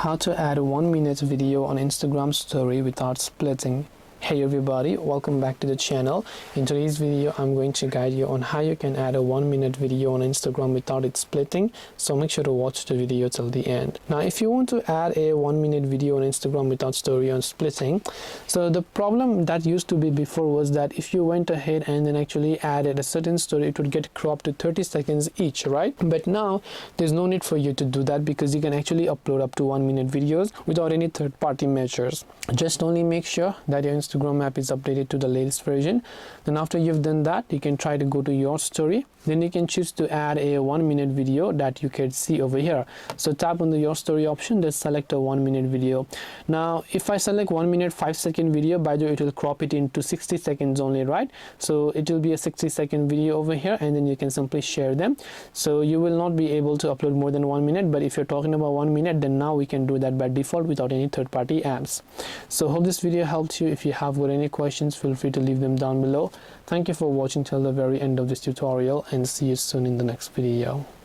how to add a 1-minute video on Instagram story without splitting. Hey everybody, welcome back to the channel. In today's video I'm going to guide you on how you can add a 1-minute video on Instagram without it splitting, so make sure to watch the video till the end. Now if you want to add a 1-minute video on Instagram without story on splitting, so the problem that used to be before was that if you went ahead and then actually added a certain story, it would get cropped to 30 seconds each, right? But now there's no need for you to do that because you can actually upload up to 1-minute videos without any third-party measures. Just only make sure that your Instagram app is updated to the latest version. Then after you've done that, you can try to go to your story. Then you can choose to add a 1-minute video that you can see over here. So tap on the your story option, then select a 1-minute video. Now if I select 1 minute 5-second video, by the way, it will crop it into 60 seconds only, right? So it will be a 60-second video over here, and then you can simply share them. So you will not be able to upload more than 1 minute, but if you're talking about 1 minute, then now we can do that by default without any third-party apps. So hope this video helped you. If you have got any questions, feel free to leave them down below. Thank you for watching till the very end of this tutorial, and see you soon in the next video.